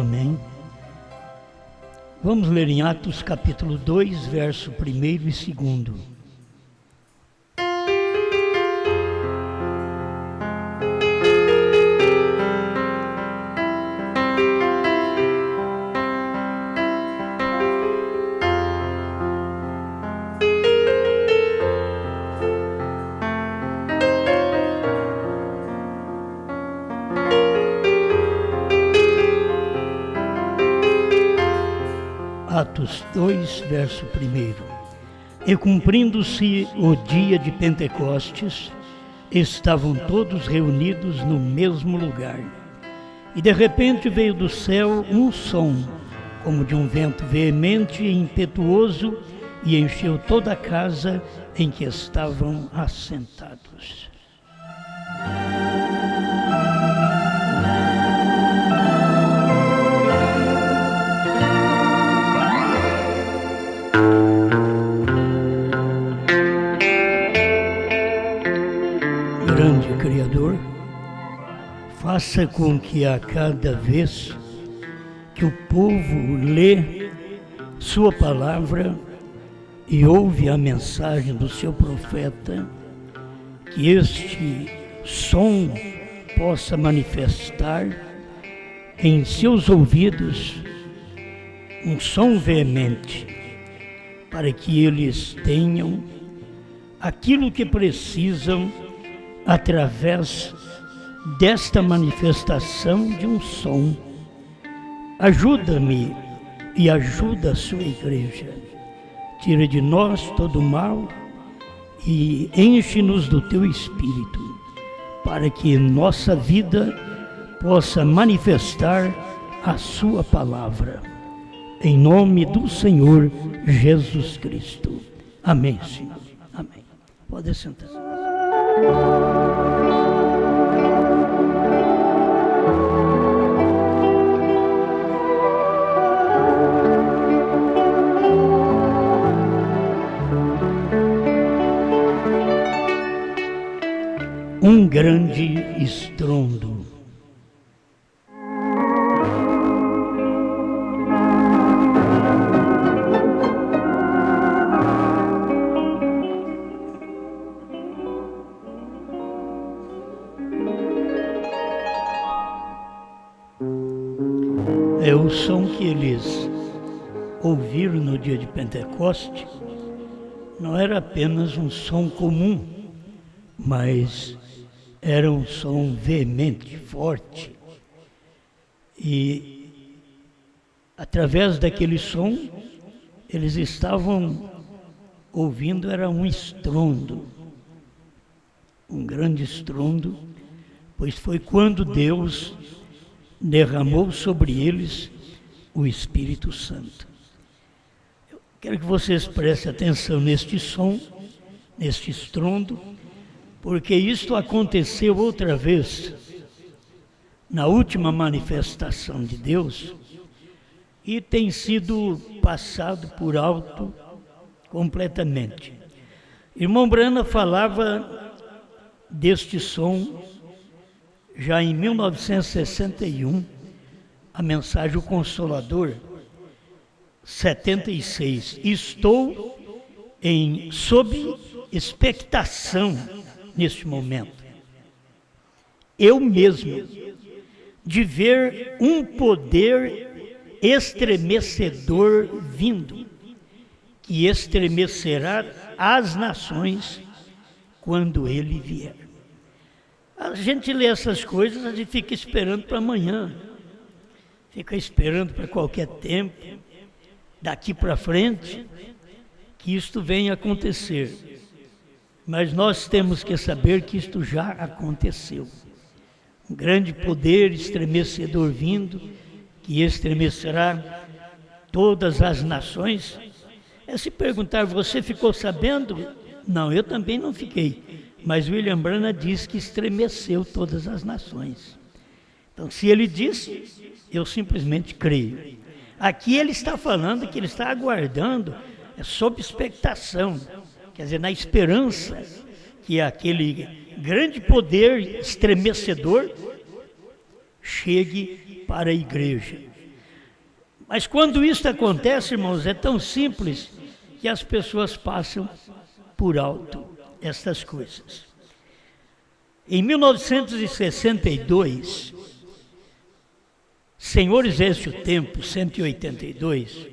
Amém. Vamos ler em Atos capítulo 2, verso 1 e 2. Atos 2, verso 1. E cumprindo-se o dia de Pentecostes, estavam todos reunidos no mesmo lugar. E de repente veio do céu um som, como de um vento veemente e impetuoso, e encheu toda a casa em que estavam assentados. Grande Criador, faça com que a cada vez que o povo lê sua palavra e ouve a mensagem do seu profeta, que este som possa manifestar em seus ouvidos um som veemente, para que eles tenham aquilo que precisam através desta manifestação de um som. Ajuda-me e ajuda a sua igreja. Tira de nós todo o mal e enche-nos do teu Espírito, para que nossa vida possa manifestar a sua palavra. Em nome do Senhor Jesus Cristo. Amém, Senhor. Amém. Pode sentar. Um grande estrondo. É o som que eles ouviram no dia de Pentecoste. Não era apenas um som comum, mas era um som veemente, forte. E através daquele som, eles estavam ouvindo, era um estrondo, um grande estrondo, pois foi quando Deus derramou sobre eles o Espírito Santo. Eu quero que vocês prestem atenção neste som, neste estrondo, porque isto aconteceu outra vez, na última manifestação de Deus, e tem sido passado por alto completamente. Irmão Brana falava deste som já em 1961, a mensagem O Consolador, 76. Estou sob expectação neste momento, eu mesmo, de ver um poder estremecedor vindo, que estremecerá as nações quando ele vier. A gente lê essas coisas, a gente fica esperando para amanhã, fica esperando para qualquer tempo, daqui para frente, que isto venha acontecer. Mas nós temos que saber que isto já aconteceu. Um grande poder estremecedor vindo, que estremecerá todas as nações. Se perguntar, você ficou sabendo? Não, eu também não fiquei. Mas William Branham diz que estremeceu todas as nações. Então, se ele disse, eu simplesmente creio. Aqui ele está falando que ele está aguardando, sob expectação. Quer dizer, na esperança que aquele grande poder estremecedor chegue para a igreja. Mas quando isso acontece, irmãos, é tão simples que as pessoas passam por alto estas coisas. Em 1962, Senhores Este o Tempo, 182,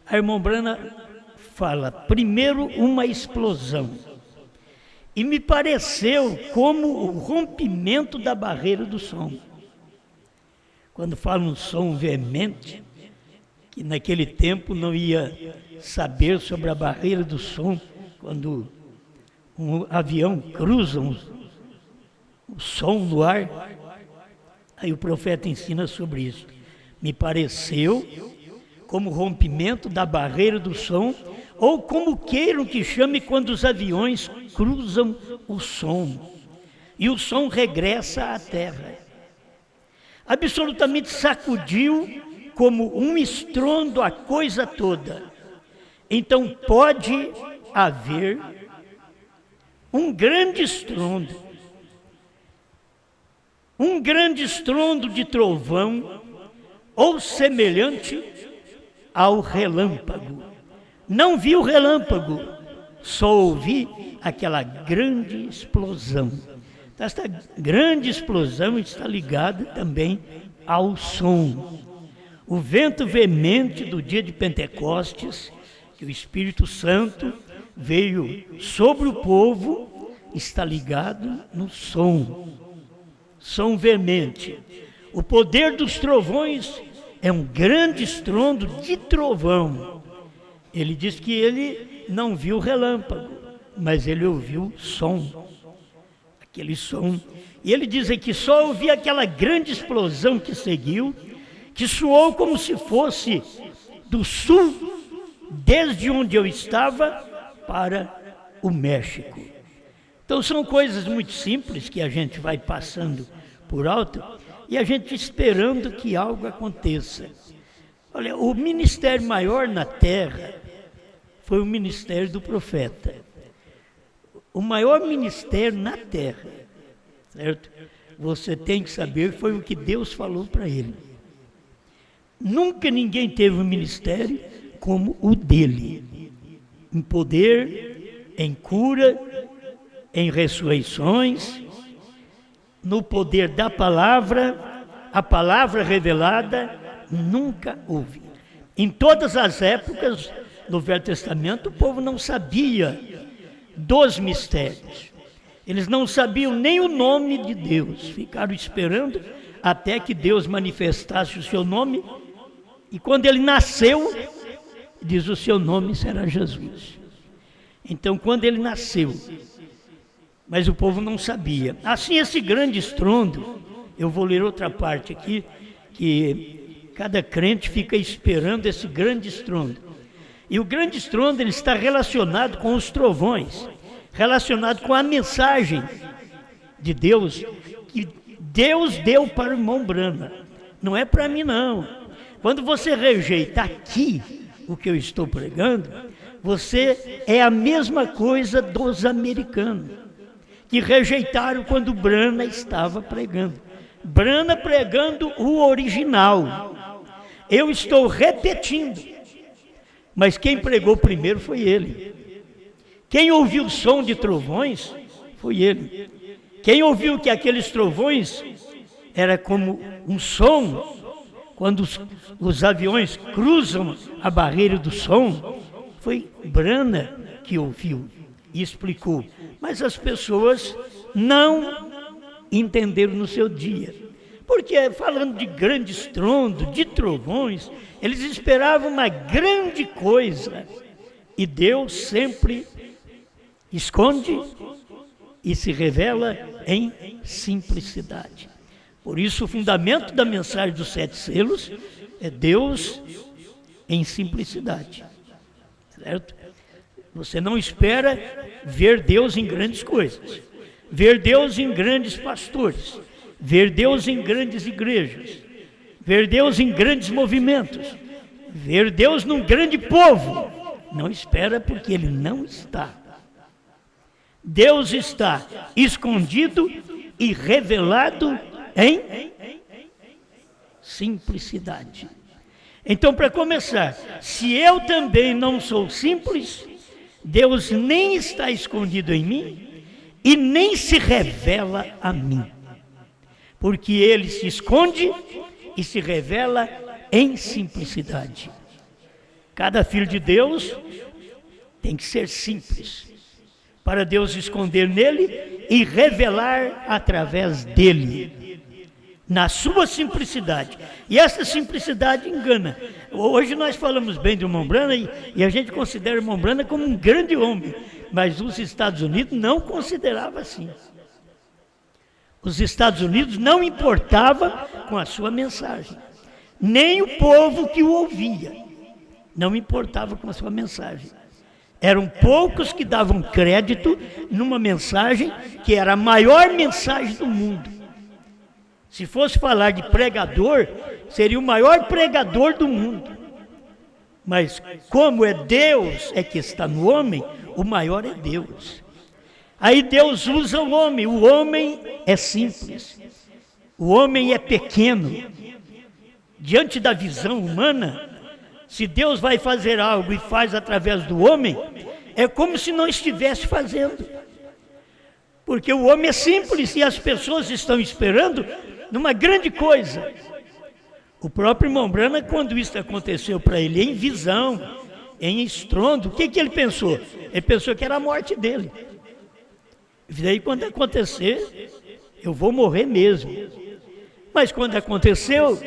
a irmã Brana fala, primeiro uma explosão. E me pareceu como o rompimento da barreira do som. Quando fala um som veemente, que naquele tempo não ia saber sobre a barreira do som, quando um avião cruza o som no ar, aí o profeta ensina sobre isso. Me pareceu como rompimento da barreira do som, ou como queiram que chame quando os aviões cruzam o som, e o som regressa à terra. Absolutamente sacudiu como um estrondo a coisa toda. Então pode haver um grande estrondo de trovão, ou semelhante ao relâmpago. Não vi o relâmpago, só ouvi aquela grande explosão. Esta grande explosão está ligada também ao som. O vento veemente do dia de Pentecostes, que o Espírito Santo veio sobre o povo, está ligado no som. Som veemente. O poder dos trovões é um grande estrondo de trovão. Ele diz que ele não viu relâmpago, mas ele ouviu som. Aquele som. E ele diz que só ouvi aquela grande explosão que seguiu, que soou como se fosse do sul, desde onde eu estava, para o México. Então são coisas muito simples que a gente vai passando por alto e a gente esperando que algo aconteça. Olha, o ministério maior na terra foi o ministério do profeta. O maior ministério na terra, certo? Você tem que saber, foi o que Deus falou para ele. Nunca ninguém teve um ministério como o dele. Em poder, em cura, em ressurreições, no poder da palavra, a palavra revelada, nunca houve. Em todas as épocas do Velho Testamento, o povo não sabia dos mistérios. Eles não sabiam nem o nome de Deus. Ficaram esperando até que Deus manifestasse o seu nome. E quando ele nasceu, diz: o seu nome será Jesus. Então, quando ele nasceu, mas o povo não sabia. Assim, esse grande estrondo, eu vou ler outra parte aqui, que cada crente fica esperando esse grande estrondo. E o grande estrondo, ele está relacionado com os trovões, relacionado com a mensagem de Deus, que Deus deu para o irmão Brana. Não é para mim, não. Quando você rejeita aqui o que eu estou pregando, você é a mesma coisa dos americanos, que rejeitaram quando Brana estava pregando. Brana pregando o original. Eu estou repetindo. Mas quem pregou primeiro foi ele. Quem ouviu o som de trovões foi ele. Quem ouviu que aqueles trovões era como um som, quando os aviões cruzam a barreira do som, foi Brana que ouviu e explicou. Mas as pessoas não entenderam no seu dia. Porque falando de grande estrondo, de trovões, eles esperavam uma grande coisa. E Deus sempre esconde e se revela em simplicidade. Por isso o fundamento da mensagem dos 7 selos é Deus em simplicidade. Certo? Você não espera ver Deus em grandes coisas, ver Deus em grandes pastores, ver Deus em grandes igrejas, ver Deus em grandes movimentos, ver Deus num grande povo. Não espera, porque Ele não está. Deus está escondido e revelado em simplicidade. Então, para começar, se eu também não sou simples, Deus nem está escondido em mim e nem se revela a mim. Porque Ele se esconde e se revela em simplicidade. Cada filho de Deus tem que ser simples, para Deus esconder nele e revelar através dele, na sua simplicidade. E essa simplicidade engana. Hoje nós falamos bem do Mombrana e a gente considera o Mombrana como um grande homem, mas os Estados Unidos não considerava assim. Os Estados Unidos não importava com a sua mensagem, nem o povo que o ouvia não importava com a sua mensagem. Eram poucos que davam crédito numa mensagem que era a maior mensagem do mundo. Se fosse falar de pregador, seria o maior pregador do mundo. Mas como é Deus é que está no homem, o maior é Deus. Aí Deus usa o homem é simples, o homem é pequeno. Diante da visão humana, se Deus vai fazer algo e faz através do homem, é como se não estivesse fazendo. Porque o homem é simples e as pessoas estão esperando numa grande coisa. O próprio Mombrana, quando isso aconteceu para ele, em visão, em estrondo, o que ele pensou? Ele pensou que era a morte dele. E daí, quando acontecer, eu vou morrer mesmo. Mas quando aconteceu,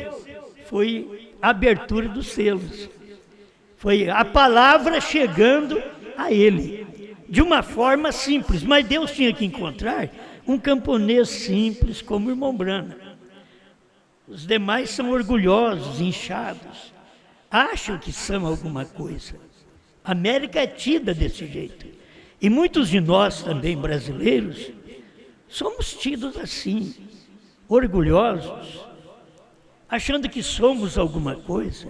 foi a abertura dos selos. Foi a palavra chegando a ele, de uma forma simples. Mas Deus tinha que encontrar um camponês simples como o irmão Brana. Os demais são orgulhosos, inchados, acham que são alguma coisa. A América é tida desse jeito. E muitos de nós também, brasileiros, somos tidos assim, orgulhosos, achando que somos alguma coisa.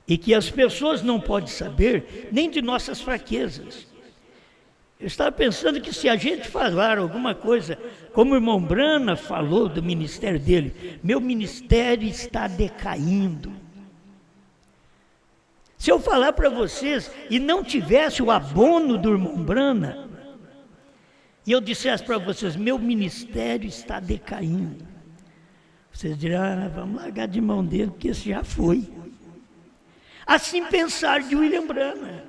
E que as pessoas não podem saber nem de nossas fraquezas. Eu estava pensando que se a gente falar alguma coisa, como o irmão Brana falou do ministério dele, meu ministério está decaindo. Se eu falar para vocês e não tivesse o abono do irmão Brana, e eu dissesse para vocês, meu ministério está decaindo, vocês dirão, vamos largar de mão dele, porque esse já foi. Assim pensar de William Brana,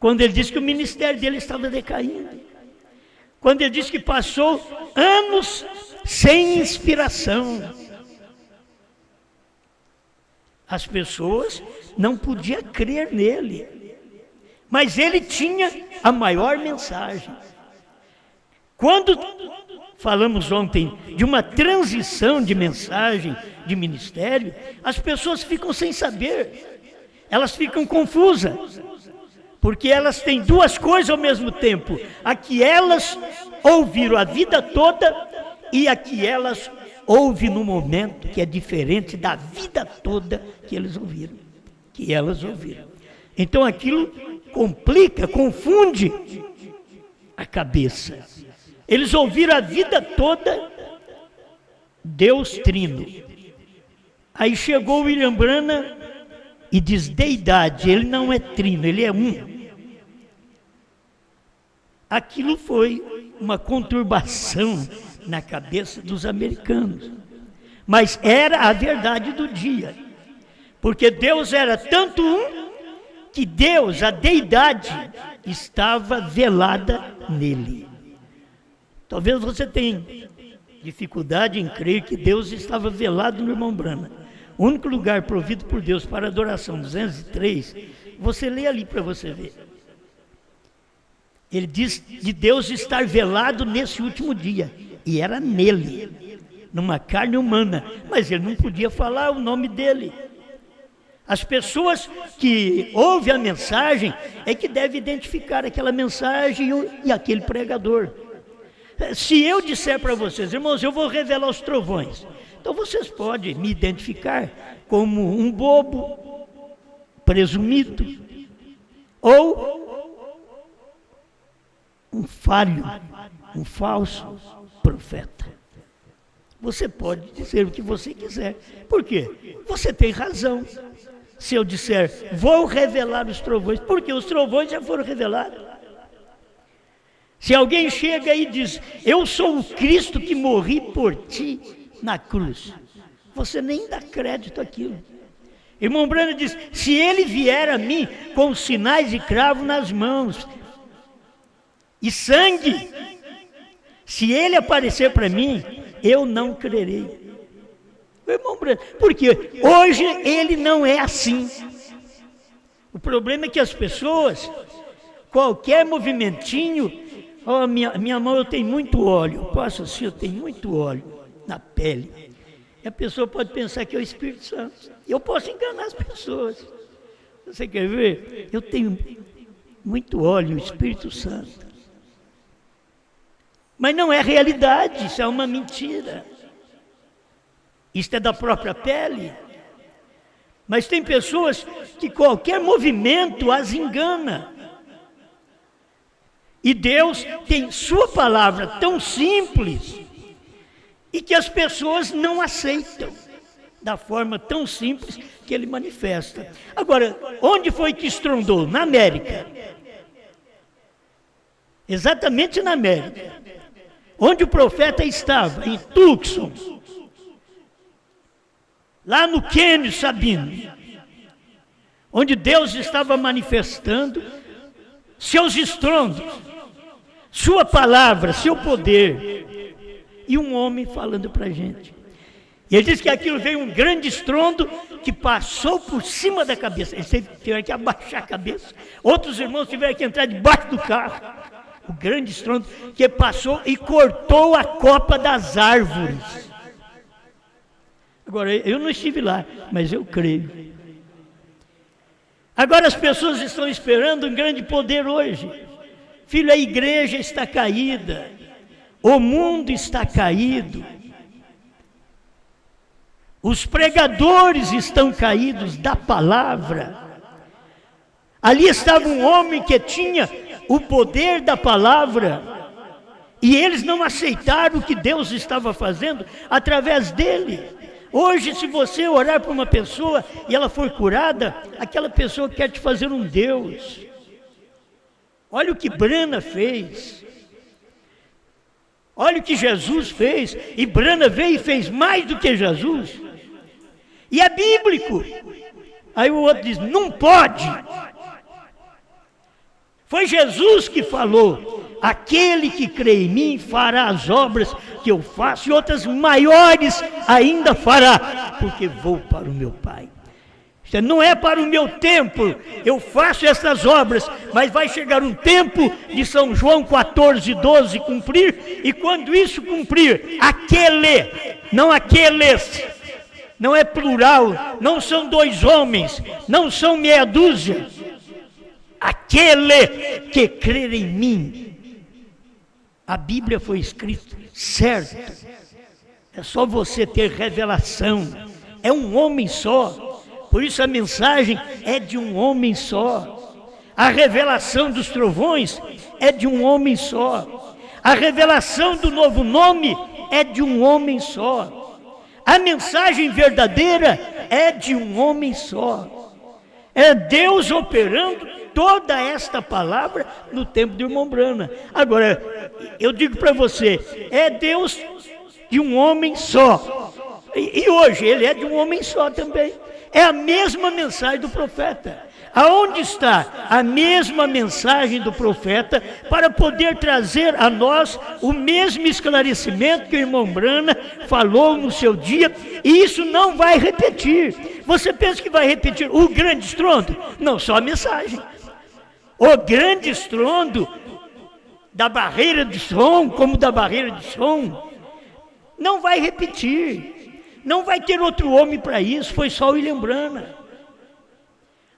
quando ele disse que o ministério dele estava decaindo, quando ele disse que passou anos sem inspiração. As pessoas não podiam crer nele, mas ele tinha a maior mensagem. Quando falamos ontem de uma transição de mensagem, de ministério, as pessoas ficam sem saber, elas ficam confusas, porque elas têm duas coisas ao mesmo tempo: a que elas ouviram a vida toda e a que elas ouvem no momento, que é diferente da vida toda que eles ouviram, que elas ouviram. Então aquilo complica, confunde a cabeça. Eles ouviram a vida toda Deus Trino. Aí chegou o William Brana e diz deidade, ele não é trino, ele é um. Aquilo foi uma conturbação na cabeça dos americanos. Mas era a verdade do dia. Porque Deus era tanto um, que Deus, a deidade, estava velada nele. Talvez você tenha dificuldade em crer que Deus estava velado no irmão Brana. O único lugar provido por Deus para adoração, 203, você lê ali para você ver. Ele diz de Deus estar velado nesse último dia. E era nele, numa carne humana. Mas ele não podia falar o nome dele. As pessoas que ouvem a mensagem é que devem identificar aquela mensagem e aquele pregador. Se eu disser para vocês, irmãos, eu vou revelar os trovões, então vocês podem me identificar como um bobo, presumido, ou um falho, um falso profeta. Você pode dizer o que você quiser. Por quê? Você tem razão. Se eu disser, vou revelar os trovões, porque os trovões já foram revelados. Se alguém chega e diz, eu sou o Cristo que morri por ti na cruz, você nem dá crédito àquilo. Irmão Branham diz, se ele vier a mim com sinais de cravo nas mãos e sangue, se ele aparecer para mim, eu não crerei. Irmão Branham, porque hoje ele não é assim. O problema é que as pessoas, qualquer movimentinho, minha mão eu tenho muito óleo, posso assim, eu tenho muito óleo na pele. E a pessoa pode pensar que é o Espírito Santo. Eu posso enganar as pessoas. Você quer ver? Eu tenho muito óleo, o Espírito Santo. Mas não é realidade, isso é uma mentira. Isto é da própria pele. Mas tem pessoas que qualquer movimento as engana. E Deus tem sua palavra tão simples e que as pessoas não aceitam da forma tão simples que ele manifesta. Agora, onde foi que estrondou? Na América. Exatamente na América. Onde o profeta estava, em Tucson, lá no Quênia Sabino, onde Deus estava manifestando seus estrondos, sua palavra, seu poder, e um homem falando para a gente. E ele diz que aquilo veio um grande estrondo que passou por cima da cabeça. Eles tiveram que abaixar a cabeça. Outros irmãos tiveram que entrar debaixo do carro. O grande estrondo que passou e cortou a copa das árvores. Agora, eu não estive lá, mas eu creio. Agora as pessoas estão esperando um grande poder hoje. Filho, a igreja está caída. O mundo está caído. Os pregadores estão caídos da palavra. Ali estava um homem que tinha o poder da palavra. E eles não aceitaram o que Deus estava fazendo através dele. Hoje, se você orar para uma pessoa e ela for curada, aquela pessoa quer te fazer um Deus. Olha o que Brana fez. Olha o que Jesus fez. E Brana veio e fez mais do que Jesus. E é bíblico. Aí o outro diz, não pode. Foi Jesus que falou, aquele que crê em mim fará as obras que eu faço e outras maiores ainda fará, porque vou para o meu Pai. Isso não é para o meu tempo, eu faço essas obras, mas vai chegar um tempo de São João 14:12 cumprir, e quando isso cumprir, aquele, não aqueles, não é plural, não são dois homens, não são meia dúzia, aquele que crer em mim. A Bíblia foi escrita, certo? É só você ter revelação. É um homem só. Por isso a mensagem é de um homem só. A revelação dos trovões é de um homem só. A revelação do novo nome é de um homem só. A mensagem verdadeira é de um homem só. É Deus operando toda esta palavra no tempo de irmão Brana. Agora, eu digo para você, é Deus de um homem só. E hoje ele é de um homem só também. É a mesma mensagem do profeta. Aonde está a mesma mensagem do profeta para poder trazer a nós o mesmo esclarecimento que o irmão Brana falou no seu dia? E isso não vai repetir. Você pensa que vai repetir o grande estrondo? Não, só a mensagem. O grande estrondo da barreira de som, como da barreira de som, não vai repetir. Não vai ter outro homem para isso, foi só o William Brana.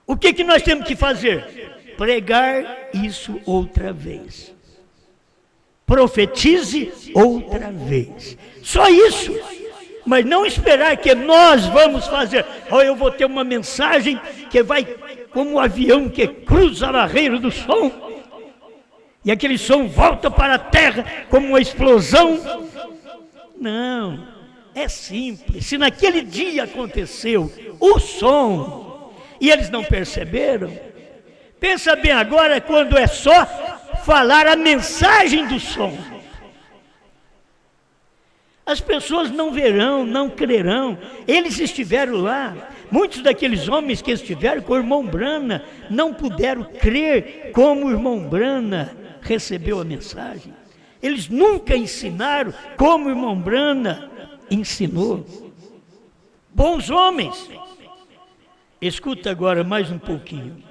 O que nós temos que fazer? Pregar isso outra vez. Profetize outra vez. Só isso. Mas não esperar que nós vamos fazer. Eu vou ter uma mensagem que vai como um avião que cruza a barreira do som. E aquele som volta para a terra como uma explosão. Não. é simples. Se naquele dia aconteceu o som e eles não perceberam, pensa bem agora quando é só falar a mensagem do som. As pessoas não verão, não crerão. Eles estiveram lá. Muitos daqueles homens que estiveram com o irmão Brana não puderam crer como o irmão Brana recebeu a mensagem. Eles nunca ensinaram como o irmão Brana ensinou. Bons homens. Escuta agora mais um pouquinho.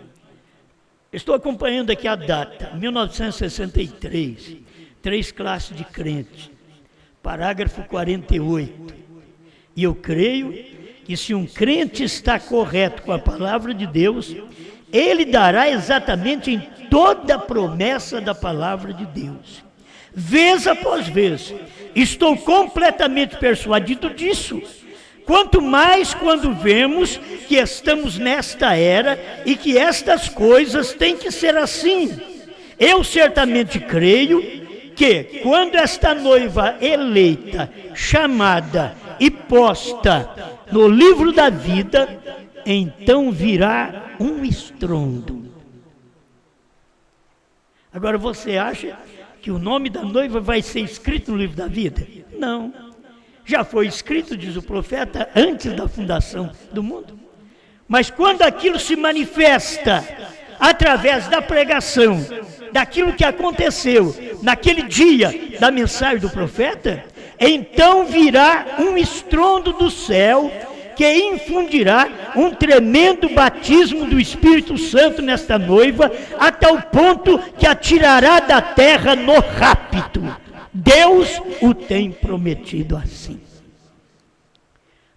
Estou acompanhando aqui a data, 1963, 3 classes de crentes. Parágrafo 48. E eu creio que se um crente está correto com a palavra de Deus, ele dará exatamente em toda a promessa da palavra de Deus. Vez após vez, estou completamente persuadido disso. Quanto mais quando vemos que estamos nesta era e que estas coisas têm que ser assim. Eu certamente creio que quando esta noiva eleita, chamada e posta no livro da vida, então virá um estrondo. Agora você acha que o nome da noiva vai ser escrito no livro da vida? Não. Já foi escrito, diz o profeta, antes da fundação do mundo. Mas quando aquilo se manifesta através da pregação, daquilo que aconteceu naquele dia da mensagem do profeta, então virá um estrondo do céu que infundirá um tremendo batismo do Espírito Santo nesta noiva, a tal ponto que a tirará da terra no rapto. Deus o tem prometido assim.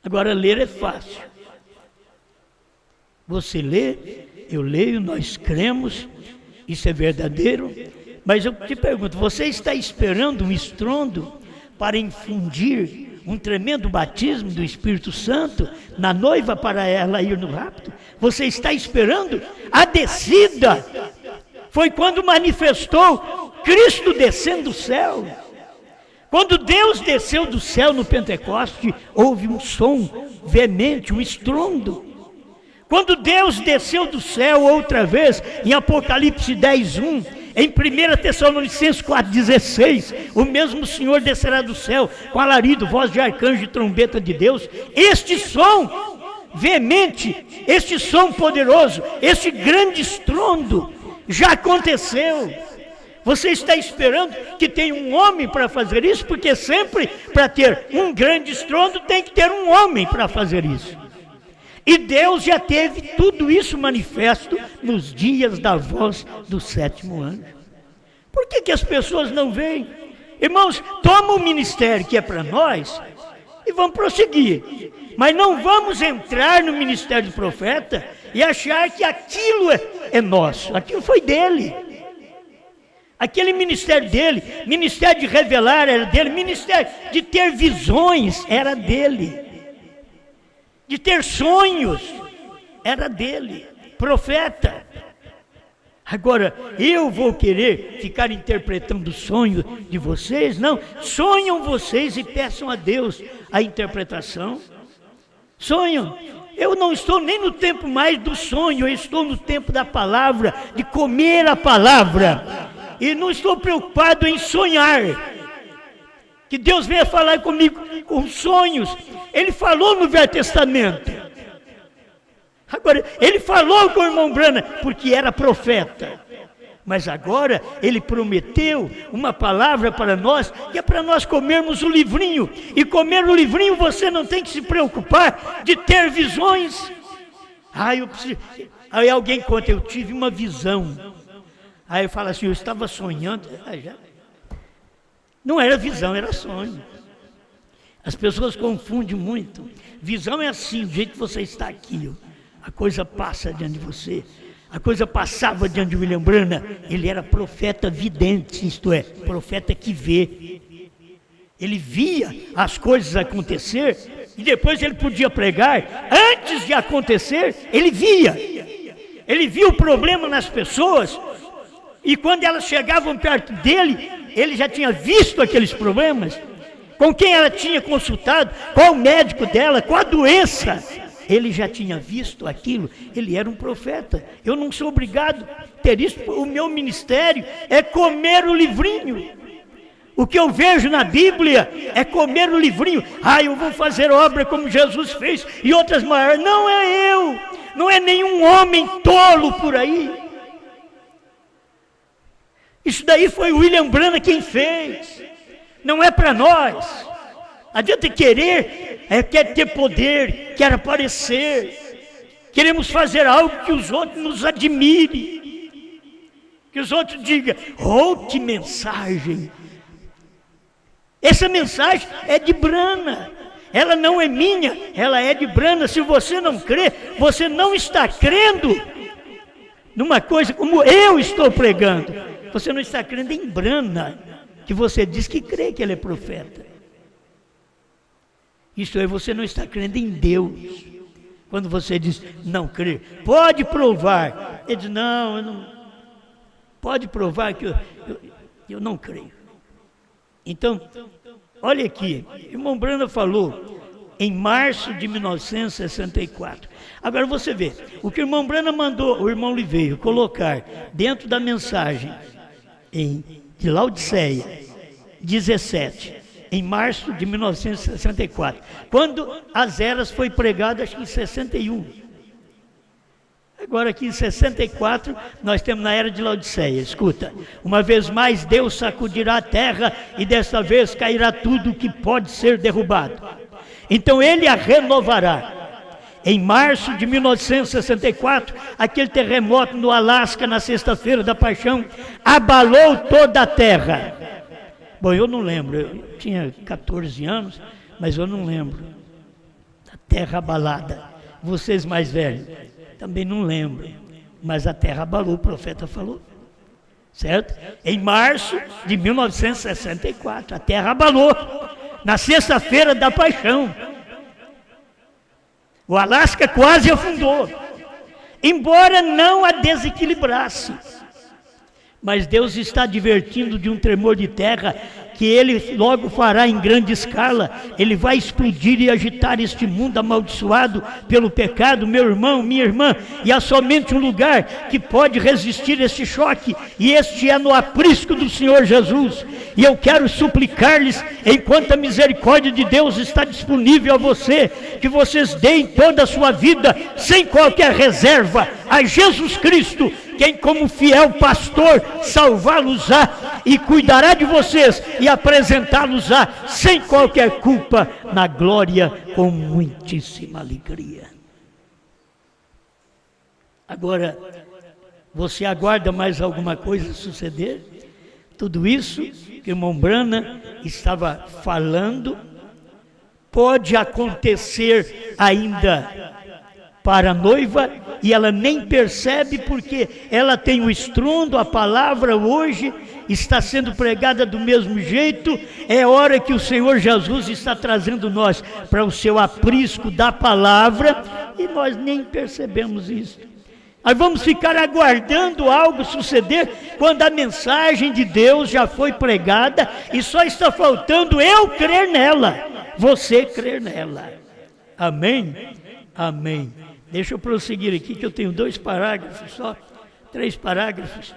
Agora ler é fácil. Você lê, eu leio, nós cremos, isso é verdadeiro, mas eu te pergunto, você está esperando um estrondo para infundir um tremendo batismo do Espírito Santo na noiva para ela ir no rapto? Você está esperando? A descida foi quando manifestou Cristo descendo do céu. Quando Deus desceu do céu no Pentecoste, houve um som veemente, um estrondo. Quando Deus desceu do céu outra vez, em Apocalipse 10:1, em 1 Tessalonicenses 4:16, o mesmo Senhor descerá do céu com alarido, voz de arcanjo e trombeta de Deus. Este som veemente, este som poderoso, este grande estrondo já aconteceu. Você está esperando que tenha um homem para fazer isso? Porque sempre para ter um grande estrondo tem que ter um homem para fazer isso. E Deus já teve tudo isso manifesto nos dias da voz do 7º anjo. Por que as pessoas não veem? Irmãos, toma o ministério que é para nós e vamos prosseguir. Mas não vamos entrar no ministério do profeta e achar que aquilo é nosso. Aquilo foi dele. Aquele ministério dele, ministério de revelar era dele, ministério de ter visões era dele. De ter sonhos, era dele, profeta. Agora, eu vou querer ficar interpretando o sonho de vocês? Não, sonham vocês e peçam a Deus a interpretação. Sonham. Eu não estou nem no tempo mais do sonho, eu estou no tempo da palavra, de comer a palavra. E não estou preocupado em sonhar. Que Deus venha falar comigo com sonhos. Ele falou no Velho Testamento. Agora, ele falou com o irmão Brana, porque era profeta. Mas agora, ele prometeu uma palavra para nós, que é para nós comermos o livrinho. E comer o livrinho, você não tem que se preocupar de ter visões. Aí alguém conta, eu tive uma visão. Aí eu falo assim, eu estava sonhando. Não era visão, era sonho. As pessoas confundem muito. Visão é assim, do jeito que você está aqui. A coisa passa diante de você. A coisa passava diante de William Brana. Ele era profeta vidente, isto é, profeta que vê. Ele via as coisas acontecer e depois ele podia pregar. Antes de acontecer, ele via. Ele via o problema nas pessoas e quando elas chegavam perto dele, ele já tinha visto aqueles problemas. com quem ela tinha consultado, qual o médico dela, qual a doença. Ele já tinha visto aquilo, ele era um profeta. Eu não sou obrigado a ter isso, o meu ministério é comer o livrinho. O que eu vejo na Bíblia é comer o livrinho. Eu vou fazer obra como Jesus fez e outras maiores. Não é eu, não é nenhum homem tolo por aí. Isso daí foi o William Branham quem fez. Não é para nós. Adianta querer, quer ter poder, quer aparecer. Queremos fazer algo que os outros nos admirem. Que os outros digam, que mensagem. Essa mensagem é de Branham. Ela não é minha, ela é de Branham. Se você não crê, você não está crendo numa coisa como eu estou pregando. Você não está crendo em Branham, que você diz que crê que ele é profeta. Isso aí, você não está crendo em Deus. Quando você diz não crer, pode provar. Ele diz, não, pode provar que eu não creio. Então, olha aqui, o irmão Branham falou em março de 1964. Agora você vê, o que o irmão Branham mandou, o irmão Liveiro, colocar dentro da mensagem de Laodiceia 17, em março de 1964, quando as eras foi pregada, acho que em 61. Agora aqui em 64, nós temos na era de Laodiceia. Escuta, uma vez mais Deus sacudirá a terra e desta vez cairá tudo que pode ser derrubado. Então ele a renovará. Em março de 1964, aquele terremoto no Alasca, na sexta-feira da Paixão, abalou toda a terra. Bom, eu não lembro, eu tinha 14 anos, mas eu não lembro. A terra abalada. Vocês mais velhos, também não lembro, mas a terra abalou, o profeta falou. Certo? Em março de 1964, a terra abalou, na sexta-feira da Paixão. O Alasca quase afundou, embora não a desequilibrasse. Mas Deus está advertindo de um tremor de terra que ele logo fará em grande escala. Ele vai explodir e agitar este mundo amaldiçoado pelo pecado, meu irmão, minha irmã. E há somente um lugar que pode resistir esse choque, e este é no aprisco do Senhor Jesus. E eu quero suplicar-lhes, enquanto a misericórdia de Deus está disponível a você, que vocês deem toda a sua vida, sem qualquer reserva, a Jesus Cristo, quem como fiel pastor salvá-los-á e cuidará de vocês e apresentá-los-á sem qualquer culpa na glória com muitíssima alegria. Agora, você aguarda mais alguma coisa suceder? Tudo isso que o irmão Branham estava falando pode acontecer ainda para a noiva, e ela nem percebe, porque ela tem o estrondo, a palavra hoje está sendo pregada do mesmo jeito. É hora que o Senhor Jesus está trazendo nós para o seu aprisco da palavra, e nós nem percebemos isso. Nós vamos ficar aguardando algo suceder, quando a mensagem de Deus já foi pregada, e só está faltando eu crer nela, você crer nela. Amém? Amém. Deixa eu prosseguir aqui, que eu tenho 2 parágrafos só, 3 parágrafos,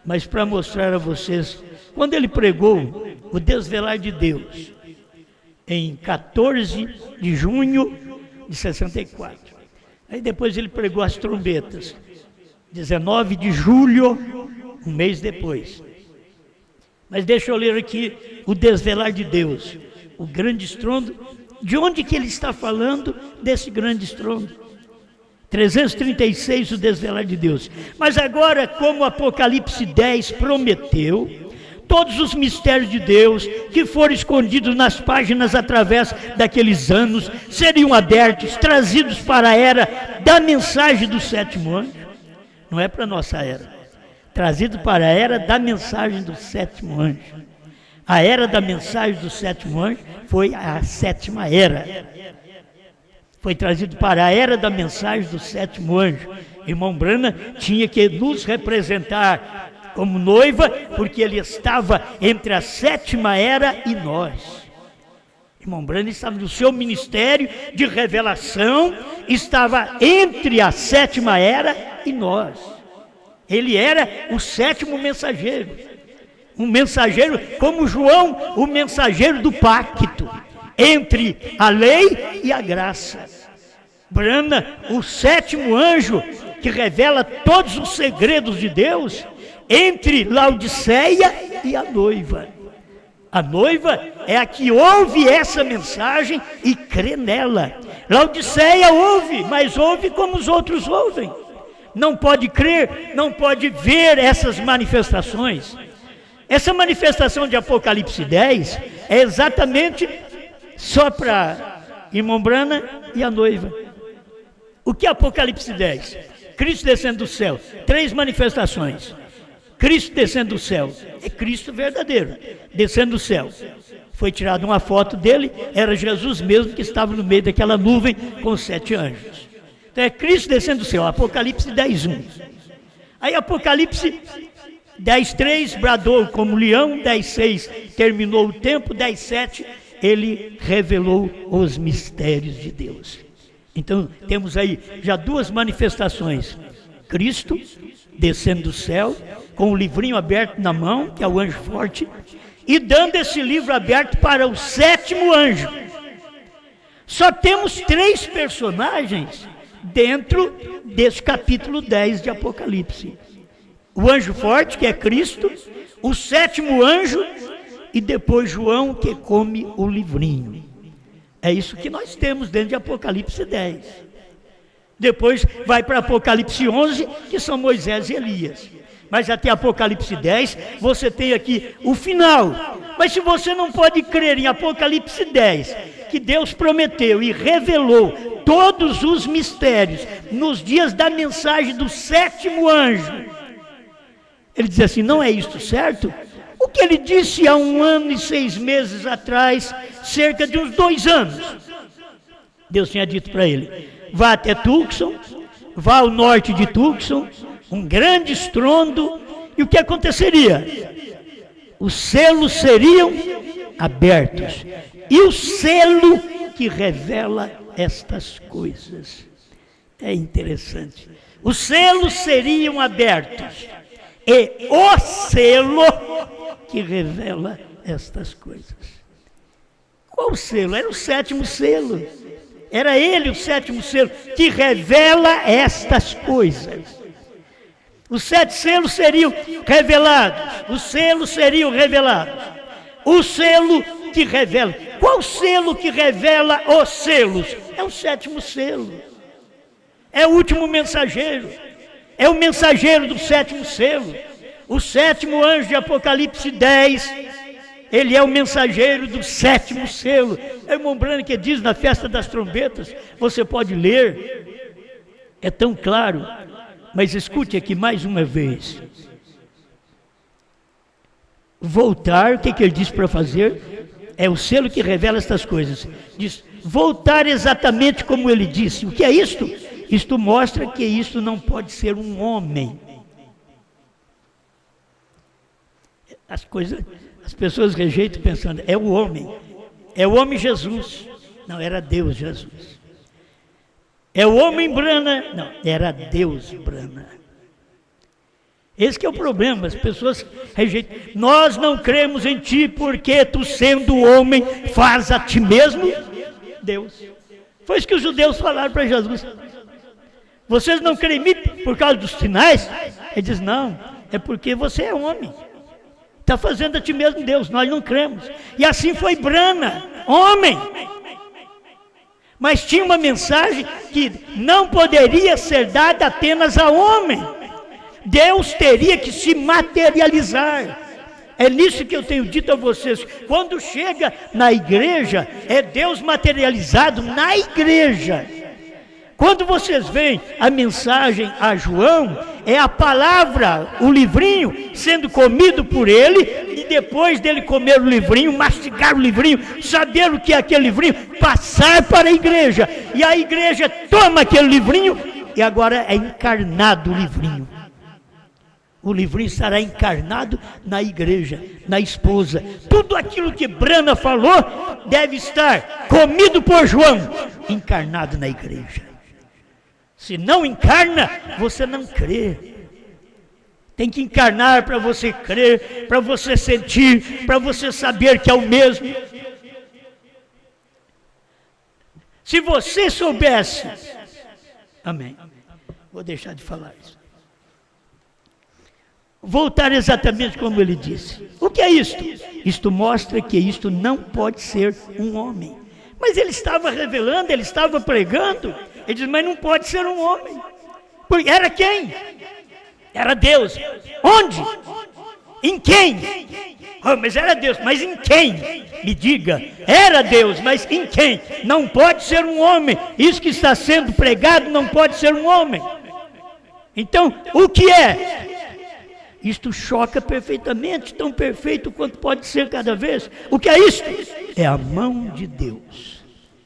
mas para mostrar a vocês, quando ele pregou o desvelar de Deus, em 14 de junho de 64, aí depois ele pregou as trombetas, 19 de julho, um mês depois. Mas deixa eu ler aqui o desvelar de Deus, o grande estrondo. De onde que ele está falando desse grande estrondo? 336, o desvelar de Deus. Mas agora, como Apocalipse 10 prometeu, todos os mistérios de Deus que foram escondidos nas páginas através daqueles anos seriam abertos, trazidos para a era da mensagem do 7º anjo. Não é para a nossa era, trazido para a era da mensagem do 7º anjo. A era da mensagem do 7º anjo foi a 7ª era. Foi trazido para a era da mensagem do 7º anjo. Irmão Branham tinha que nos representar como noiva, porque ele estava entre a 7ª era e nós. Irmão Branham estava no seu ministério de revelação, estava entre a sétima era e nós. Ele era o sétimo mensageiro. Um mensageiro como João, o mensageiro do pacto entre a lei e a graça. Branham, o sétimo anjo que revela todos os segredos de Deus entre Laodiceia e a noiva. A noiva é a que ouve essa mensagem e crê nela. Laodiceia ouve, mas ouve como os outros ouvem. Não pode crer, não pode ver essas manifestações. Essa manifestação de Apocalipse 10 é exatamente só para irmão Branham e a noiva. O que é Apocalipse 10? Cristo descendo do céu. 3 manifestações. Cristo descendo do céu. É Cristo verdadeiro, descendo do céu. Foi tirada uma foto dele, era Jesus mesmo que estava no meio daquela nuvem com os 7 anjos. Então é Cristo descendo do céu, Apocalipse 10:1. Aí Apocalipse 10:3, bradou como leão, 10:6, terminou o tempo, 10:7, ele revelou os mistérios de Deus. Então temos aí já 2 manifestações. Cristo descendo do céu, com o livrinho aberto na mão, que é o anjo forte, e dando esse livro aberto para o 7º anjo. Só temos 3 personagens dentro desse capítulo 10 de Apocalipse. O anjo forte, que é Cristo, o 7º anjo, e depois João, que come o livrinho. É isso que nós temos dentro de Apocalipse 10. Depois vai para Apocalipse 11, que são Moisés e Elias. Mas até Apocalipse 10, você tem aqui o final. Mas se você não pode crer em Apocalipse 10, que Deus prometeu e revelou todos os mistérios nos dias da mensagem do 7º anjo, ele diz assim, não é isto certo? O que ele disse há 1 ano e 6 meses atrás, cerca de uns 2 anos, Deus tinha dito para ele, vá até Tucson, vá ao norte de Tucson, um grande estrondo, e o que aconteceria? Os selos seriam abertos, e o selo que revela estas coisas. É interessante. Os selos seriam abertos, e o selo que revela estas coisas. Qual selo? Era o 7º selo. Era ele o 7º selo que revela estas coisas. Os 7 selos seriam revelados. Os selos seriam revelados. O selo que revela. Qual selo que revela os selos? É o 7º selo. É o último mensageiro. É o mensageiro do 7º selo. O 7º anjo de Apocalipse 10, ele é o mensageiro do 7º selo. É o irmão Branham que diz na festa das trombetas, você pode ler, é tão claro, mas escute aqui mais uma vez. Voltar, o que ele diz para fazer? É o selo que revela estas coisas. Diz, voltar exatamente como ele disse. O que é isto? Isto mostra que isto não pode ser um homem. As pessoas rejeitam pensando, é o homem Jesus. Não, era Deus Jesus. É o homem Branham. Não, era Deus Branham. Esse que é o problema, as pessoas rejeitam. Nós não cremos em ti porque tu sendo homem faz a ti mesmo Deus. Foi isso que os judeus falaram para Jesus. Vocês não creem em mim por causa dos sinais? Ele diz, não, é porque você é homem. Está fazendo a ti mesmo Deus, nós não cremos. E assim foi Branham, homem. Mas tinha uma mensagem que não poderia ser dada apenas a homem. Deus teria que se materializar. É nisso que eu tenho dito a vocês. Quando chega na igreja, é Deus materializado na igreja. Quando vocês veem a mensagem a João, é a palavra, o livrinho, sendo comido por ele, e depois dele comer o livrinho, mastigar o livrinho, saber o que é aquele livrinho, passar para a igreja. E a igreja toma aquele livrinho, e agora é encarnado o livrinho. o livrinho estará encarnado na igreja, na esposa. Tudo aquilo que Brana falou deve estar comido por João, encarnado na igreja. Se não encarna, você não crê. Tem que encarnar para você crer, para você sentir, para você saber que é o mesmo. Se você soubesse, amém. Vou deixar de falar isso. Voltar exatamente como ele disse. O que é isto? Isto mostra que isto não pode ser um homem. Mas ele estava revelando, ele estava pregando. Ele diz, mas não pode ser um homem. Porque era quem? Era Deus. Onde? Em quem? Oh, mas era Deus, mas em quem? Me diga. Era Deus, mas em quem? Não pode ser um homem. Isso que está sendo pregado não pode ser um homem. Então, o que é? Isto choca perfeitamente, tão perfeito quanto pode ser cada vez. O que é isto? É a mão de Deus.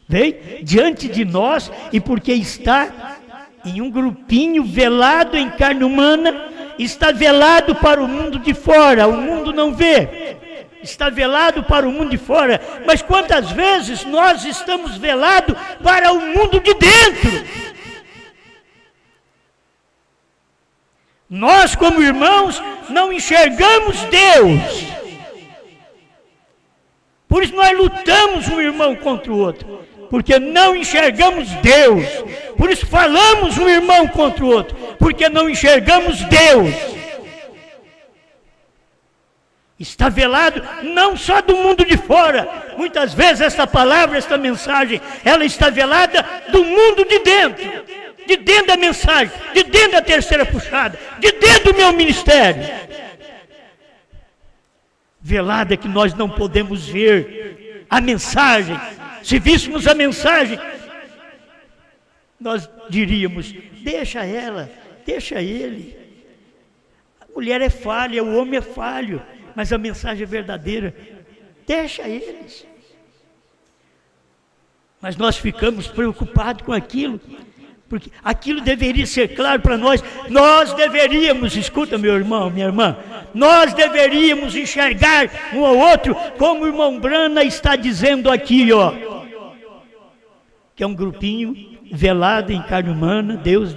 Vem diante de nós, e porque está em um grupinho velado em carne humana, está velado para o mundo de fora, o mundo não vê. Está velado para o mundo de fora, mas quantas vezes nós estamos velados para o mundo de dentro? Nós, como irmãos, não enxergamos Deus. Por isso nós lutamos um irmão contra o outro, porque não enxergamos Deus. Por isso falamos um irmão contra o outro, porque não enxergamos Deus. Está velado não só do mundo de fora. Muitas vezes esta palavra, esta mensagem, ela está velada do mundo de dentro. De dentro da mensagem, de dentro da terceira puxada, de dentro do meu ministério. Velada que nós não podemos ver a mensagem. Se víssemos a mensagem, nós diríamos, deixa ela, deixa ele. A mulher é falha, o homem é falho, mas a mensagem é verdadeira. Deixa eles. Mas nós ficamos preocupados com aquilo, porque aquilo deveria ser claro para nós. Nós deveríamos, escuta meu irmão, minha irmã, nós deveríamos enxergar um ao outro, como o irmão Brana está dizendo aqui, ó, que é um grupinho velado em carne humana, Deus,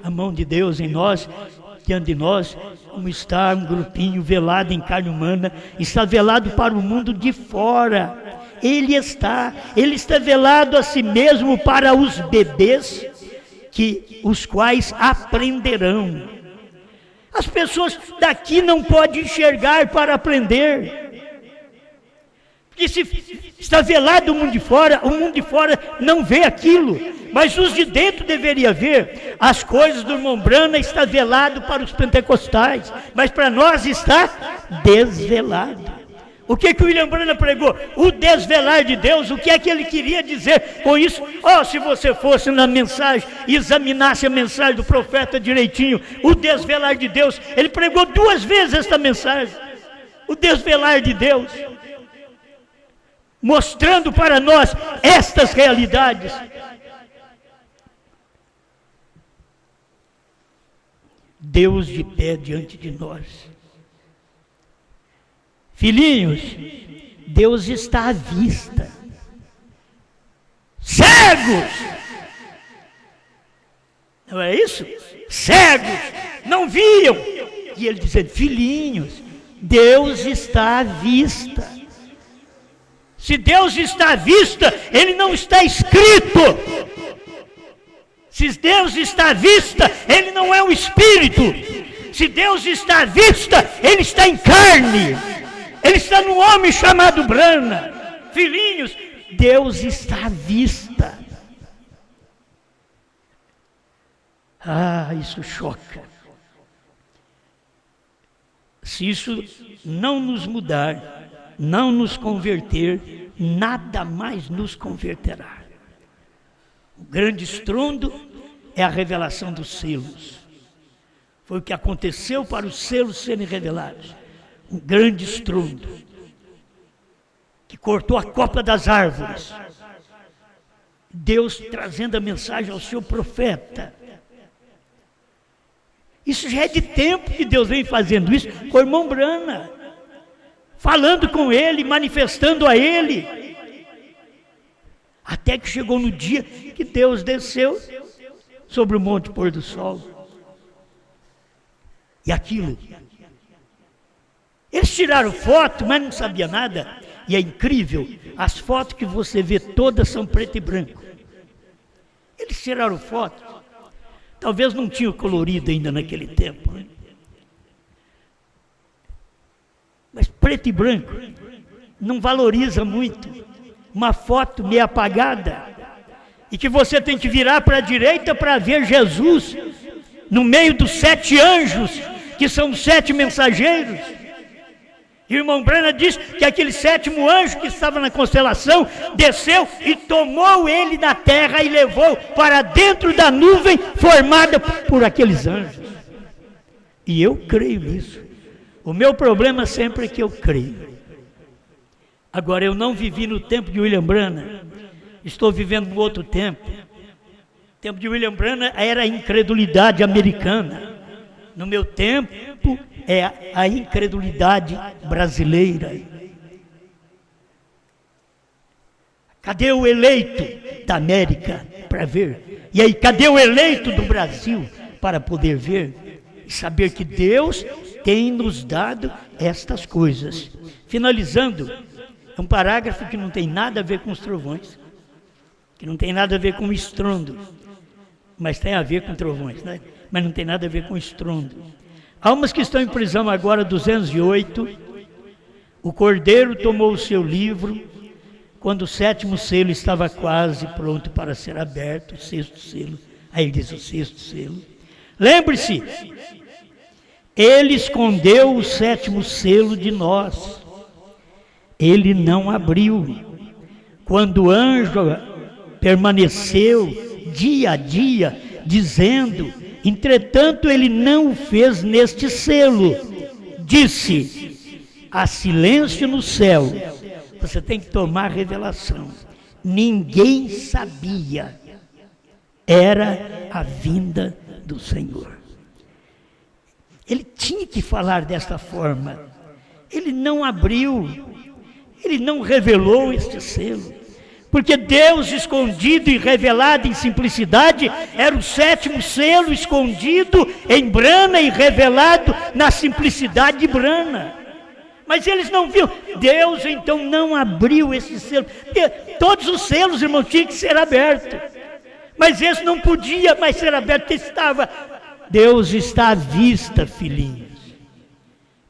a mão de Deus em nós, diante de nós, como está um grupinho velado em carne humana, está velado para o mundo de fora. Ele está velado a si mesmo para os bebês, os quais aprenderão. As pessoas daqui não podem enxergar para aprender, porque se está velado o mundo de fora não vê aquilo, mas os de dentro deveriam ver. As coisas do irmão Brana está velado para os pentecostais, mas para nós está desvelado. O que o William Brana pregou? O desvelar de Deus. O que é que ele queria dizer com isso? Oh, se você fosse na mensagem e examinasse a mensagem do profeta direitinho, o desvelar de Deus, ele pregou 2 vezes esta mensagem. O desvelar de Deus, mostrando para nós estas realidades. Deus de pé diante de nós. Filhinhos, Deus está à vista. Cegos! Não é isso? Cegos, não viam. E ele dizendo, filhinhos, Deus está à vista. Se Deus está à vista, Ele não está escrito. Se Deus está à vista, Ele não é um espírito. Se Deus está à vista, Ele está em carne. Ele está num homem chamado Brana. Filhinhos, Deus está à vista. Ah, isso choca. Se isso não nos mudar, não nos converter, nada mais nos converterá. O grande estrondo é a revelação dos selos. Foi o que aconteceu para os selos serem revelados. Um grande estrondo que cortou a copa das árvores. Deus trazendo a mensagem ao seu profeta. Isso já é de tempo que Deus vem fazendo isso com o irmão Brana, falando com ele, manifestando a ele, até que chegou no dia que Deus desceu sobre o Monte Pôr do Sol. E aquilo, eles tiraram foto, mas não sabia nada. E é incrível, as fotos que você vê todas são preto e branco. Eles tiraram foto, talvez não tinha colorido ainda naquele tempo, né? Mas preto e branco não valoriza muito. Uma foto meio apagada, e que você tem que virar para a direita para ver Jesus no meio dos 7 anjos, que são 7 mensageiros. E o irmão Brana diz que aquele 7º anjo que estava na constelação desceu e tomou ele da terra e levou para dentro da nuvem formada por aqueles anjos. E eu creio nisso. O meu problema sempre é que eu creio. Agora, eu não vivi no tempo de William Brana, estou vivendo no outro tempo. O tempo de William Brana era a incredulidade americana. No meu tempo é a incredulidade brasileira. Cadê o eleito da América para ver? E aí, cadê o eleito do Brasil para poder ver? E saber que Deus tem nos dado estas coisas. Finalizando, é um parágrafo que não tem nada a ver com os trovões, que não tem nada a ver com o estrondo, mas tem a ver com trovões, né? Mas não tem nada a ver com estrondo. Almas que estão em prisão agora, 208, o Cordeiro tomou o seu livro, quando o 7º selo estava quase pronto para ser aberto, o 6º selo, aí ele diz o 6º selo. Lembre-se, ele escondeu o 7º selo de nós, ele não abriu. Quando o anjo permaneceu dia a dia, dizendo, entretanto ele não o fez neste selo, disse, há silêncio no céu. Você tem que tomar revelação. Ninguém sabia, era a vinda do Senhor. Ele tinha que falar desta forma. Ele não abriu, ele não revelou este selo, porque Deus escondido e revelado em simplicidade era o 7º selo escondido em Brana e revelado na simplicidade de Brana. Mas eles não viram. Deus então não abriu esse selo. Porque todos os selos, irmão, tinham que ser abertos. Mas esse não podia mais ser aberto, porque estava. Deus está à vista, filhinhos.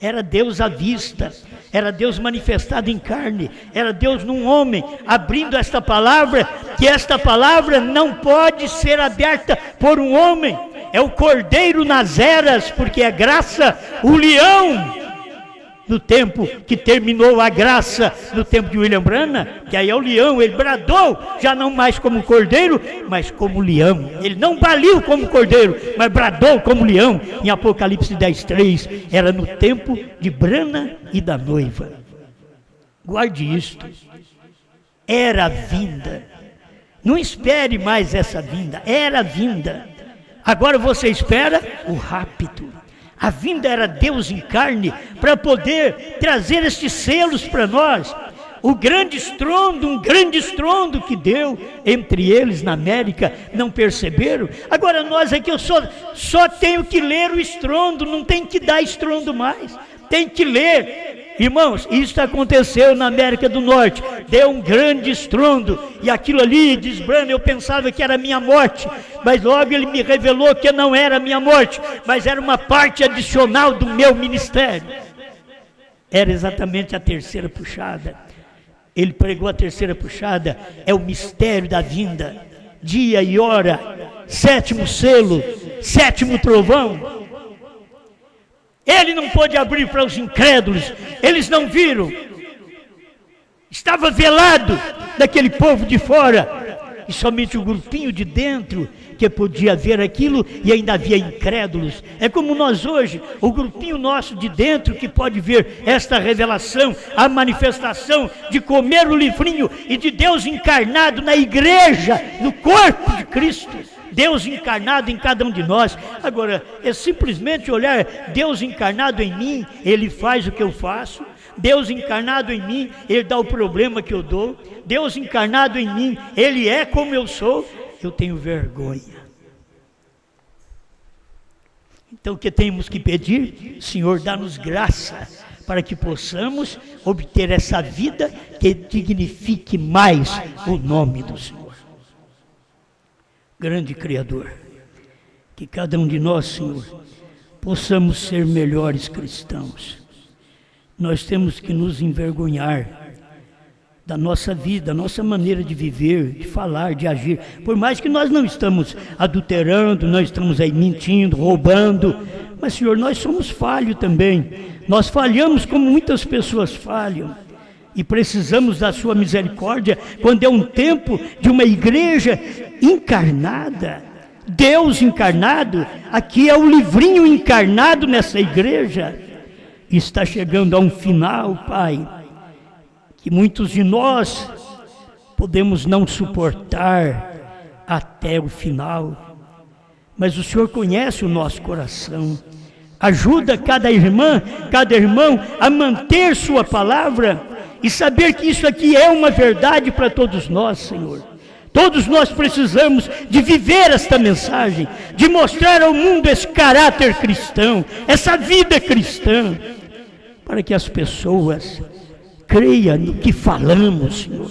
Era Deus à vista, era Deus manifestado em carne, era Deus num homem, abrindo esta palavra, que esta palavra não pode ser aberta por um homem. É o Cordeiro nas eras, porque é graça, o leão, no tempo que terminou a graça, no tempo de William Brana, que aí é o leão, ele bradou, já não mais como cordeiro, mas como leão. Ele não baliu como cordeiro, mas bradou como leão. Em Apocalipse 10:3, era no tempo de Brana e da noiva. Guarde isto, era a vinda. Não espere mais essa vinda, era a vinda. Agora você espera o rapto. A vinda era Deus em carne para poder trazer estes selos para nós. O grande estrondo, um grande estrondo que deu entre eles na América, não perceberam? Agora nós aqui, eu só tenho que ler o estrondo, não tem que dar estrondo mais. Tem que ler. Irmãos, isso aconteceu na América do Norte, deu um grande estrondo, e aquilo ali, diz Brana, eu pensava que era a minha morte, mas logo ele me revelou que não era a minha morte, mas era uma parte adicional do meu ministério. Era exatamente a terceira puxada. Ele pregou a terceira puxada, é o mistério da vinda, dia e hora, 7º selo, 7º trovão. Ele não pôde abrir para os incrédulos, eles não viram, estava velado daquele povo de fora, e somente o grupinho de dentro que podia ver aquilo, e ainda havia incrédulos. É como nós hoje, o grupinho nosso de dentro que pode ver esta revelação, a manifestação de comer o livrinho e de Deus encarnado na igreja, no corpo de Cristo. Deus encarnado em cada um de nós. Agora, é simplesmente olhar Deus encarnado em mim, Ele faz o que eu faço. Deus encarnado em mim, Ele dá o problema que eu dou. Deus encarnado em mim, Ele é como eu sou. Eu tenho vergonha. Então o que temos que pedir? Senhor, dá-nos graça para que possamos obter essa vida que dignifique mais o nome do Senhor. Grande Criador, que cada um de nós, Senhor, possamos ser melhores cristãos. Nós temos que nos envergonhar da nossa vida, nossa maneira de viver, de falar, de agir. Por mais que nós não estamos adulterando, nós estamos aí mentindo, roubando, mas, Senhor, nós somos falhos também. Nós falhamos como muitas pessoas falham. E precisamos da sua misericórdia quando é um tempo de uma igreja encarnada. Deus encarnado, aqui é o livrinho encarnado nessa igreja. Está chegando a um final, Pai, que muitos de nós podemos não suportar até o final, mas o Senhor conhece o nosso coração. Ajuda cada irmã, cada irmão a manter sua palavra e saber que isso aqui é uma verdade para todos nós, Senhor. Todos nós precisamos de viver esta mensagem, de mostrar ao mundo esse caráter cristão, essa vida cristã, para que as pessoas creiam no que falamos, Senhor.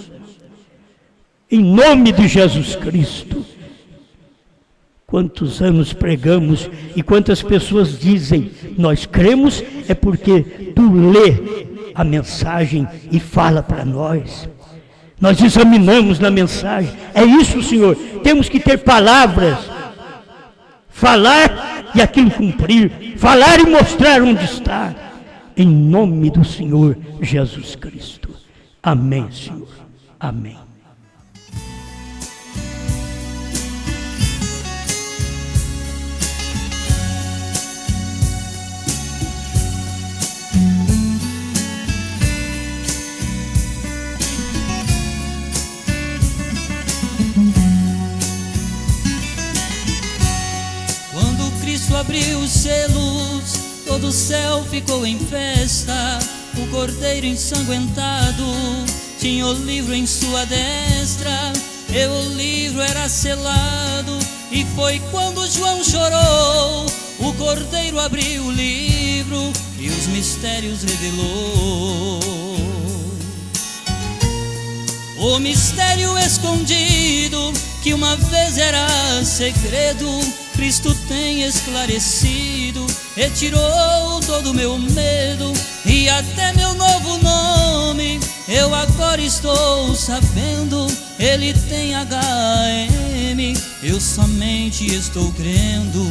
Em nome de Jesus Cristo. Quantos anos pregamos e quantas pessoas dizem, nós cremos, é porque tu lê a mensagem e fala para nós. Nós examinamos na mensagem. É isso, Senhor. Temos que ter palavras. Falar e aquilo cumprir. Falar e mostrar onde está. Em nome do Senhor Jesus Cristo. Amém, Senhor. Amém. Abriu os selos, todo o céu ficou em festa. O cordeiro ensanguentado tinha o livro em sua destra, e o livro era selado. E foi quando João chorou, o cordeiro abriu o livro e os mistérios revelou. O mistério escondido, que uma vez era segredo, Cristo tem esclarecido, retirou todo o meu medo e até meu novo nome. Eu agora estou sabendo, ele tem HM, eu somente estou crendo.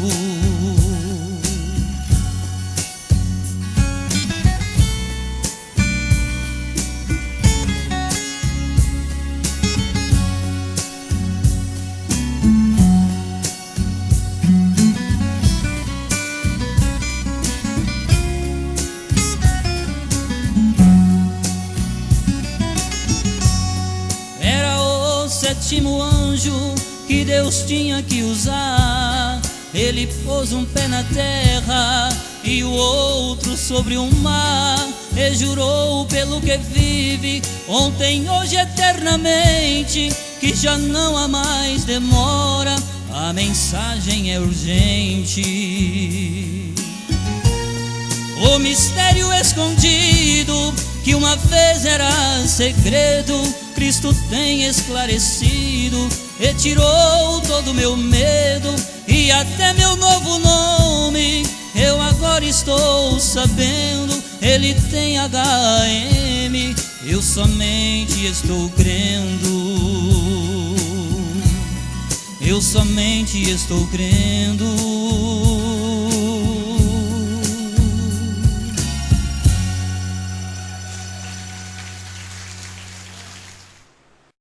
Sétimo anjo que Deus tinha que usar, ele pôs um pé na terra e o outro sobre o mar, e jurou pelo que vive, ontem, hoje, eternamente, que já não há mais demora, a mensagem é urgente. O mistério escondido, que uma vez era segredo, Cristo tem esclarecido, retirou todo o meu medo e até meu novo nome. Eu agora estou sabendo, ele tem HM, eu somente estou crendo. Eu somente estou crendo.